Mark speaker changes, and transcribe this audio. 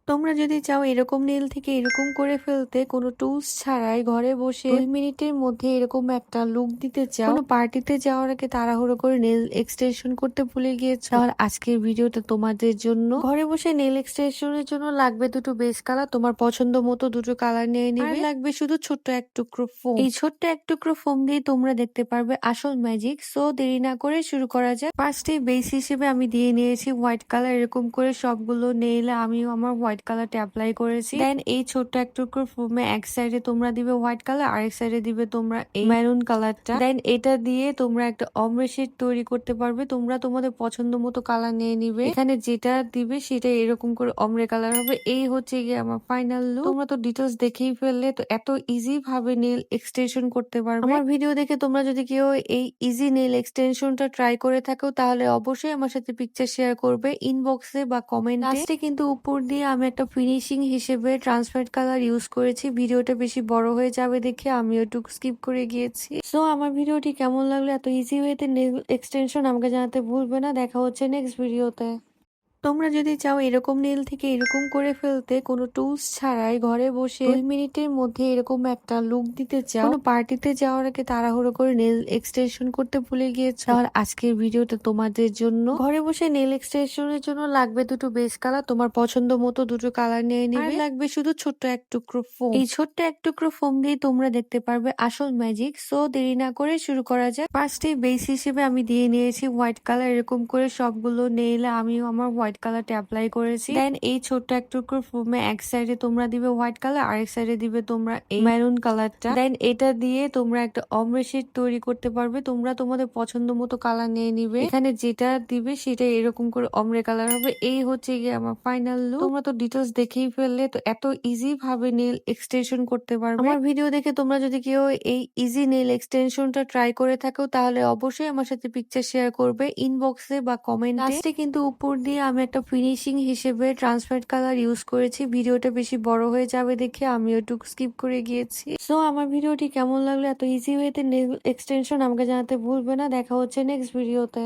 Speaker 1: তোমরা যদি চাও এরকম নেল থেকে এরকম করে ফেলতে, কোনো টুলস ছাড়াই ঘরে বসে 2 মিনিটের মধ্যে এরকম একটা লুক দিতে চাও, কোনো পার্টিতে যাওয়ার আগে তাড়াহুড়ো করে নেল এক্সটেনশন করতে ভুলে গিয়েছো, তাহলে আজকের ভিডিওটা তোমাদের জন্য। ঘরে বসে নেল এক্সটেনশনের জন্য লাগবে দুটো বেস কালার, তোমার পছন্দ মতো দুটো কালার নিয়ে নিবে। আর লাগবে শুধু ছোট্ট এক টুকরো ফোম। এই ছোট্ট এক টুকরো ফোম দিয়ে তোমরা দেখতে পারবে আসল ম্যাজিক। সো দেরি না করে শুরু করা যাক। ফার্স্টে বেস হিসেবে আমি দিয়ে নিয়েছি হোয়াইট কালার। এরকম করে সবগুলো নেইলে আমিও আমার হোয়াইট কালারটা অ্যাপ্লাই করেছি। দেন এই ছোট্ট এক টুকরো ফোমে এক সাইডে তোমরা দিবে হোয়াইট কালার, আরেক সাইডে দিবে তোমরা এই মেরুন কালারটা। দেন এটা দিয়ে তোমরা একটা অমরে শেড তৈরি করতে পারবে। তোমরা তোমাদের পছন্দ মতো কালার নিয়ে নিবে। এখানে যেটা দিবে সেটা এরকম করে অমরে কালার হবে। এই হচ্ছে গিয়ে আমার ফাইনাল লুক। তোমরা তো ডিটেলস দেখেই ফেললে, তো এত ইজি ভাবে নেল এক্সটেনশন করতে পারবে। আমার ভিডিও দেখে তোমরা যদি কেউ এই ইজি নেল এক্সটেনশনটা ট্রাই করে থাকো, তাহলে অবশ্যই আমার সাথে পিকচার শেয়ার করবে ইনবক্সে বা কমেন্টে। লাস্টে কিন্তু উপর দিয়ে আমি একটা ফিনিশিং হিসেবে ট্রান্সপারেন্ট কালার ইউজ করেছি। ভিডিওটা বেশি বড় হয়ে যাবে দেখে আমি একটু স্কিপ করে গিয়েছি। সো আমার ভিডিওটি কেমন লাগলো, এত ইজি ওয়েতে নেল এক্সটেনশন আমাকে জানাতে ভুলবে না। দেখা হচ্ছে নেক্সট ভিডিওতে। তোমরা যদি চাও এরকম নেল থেকে এরকম করে ফেলতে, কোনো টুলস ছাড়াই ঘরে বসে 2 মিনিটের মধ্যে এরকম একটা লুক দিতে চাও, কোনো পার্টিতে যাওয়ার আগে তাড়াহুড়ো করে নেল এক্সটেনশন করতে ভুলে গিয়েছো, তাহলে আজকের ভিডিওটা তোমাদের জন্য। ঘরে বসে নেল এক্সটেনশনের জন্য লাগবে দুটো বেস কালার, তোমার পছন্দ মতো দুটো কালার নিয়ে নিবে। আর লাগবে শুধু ছোট্ট এক টুকরো ফোম। এই ছোট্ট এক টুকরো ফোম দিয়ে তোমরা দেখতে পারবে আসল ম্যাজিক। সো দেরি না করে শুরু করা যাক। ফার্স্টে বেস হিসেবে আমি দিয়ে নিয়েছি হোয়াইট কালার। এরকম করে সবগুলো নেইলে আমিও আমার হোয়াইট কালারটা অ্যাপ্লাই করেছি। দেন এই ছোট্ট এক টুকরো ফোমে এক সাইডে তোমরা দিবে হোয়াইট কালার, আরেক সাইডে দিবে তোমরা এই মেরুন কালারটা। দেন এটা দিয়ে তোমরা একটা অমরে শেড তৈরি করতে পারবে। তোমরা তোমাদের পছন্দ মতো কালার নিয়ে নিবে। এখানে যেটা দিবে সেটা এরকম করে অমরে কালার হবে। এই হচ্ছে গিয়ে আমার ফাইনাল লুক। তোমরা তো ডিটেলস দেখেই ফেললে, তো এত ইজি ভাবে নেল এক্সটেনশন করতে পারবে। আমার ভিডিও দেখে তোমরা যদি কেউ এই ইজি নেল এক্সটেনশনটা ট্রাই করে থাকো, তাহলে অবশ্যই আমার সাথে পিকচার শেয়ার করবে ইনবক্সে বা কমেন্টে। লাস্টে কিন্তু উপর দিয়ে আমি একটা ফিনিশিং হিসেবে ট্রান্সপারেন্ট কালার ইউজ করেছি। ভিডিওটা বেশি বড় হয়ে যাবে দেখে আমি একটু স্কিপ করে গিয়েছি। সো আমার ভিডিওটি কেমন লাগলো, এত ইজি ওয়েতে নেল এক্সটেনশন আমাকে জানাতে ভুলবে না। দেখা হচ্ছে নেক্সট ভিডিওতে।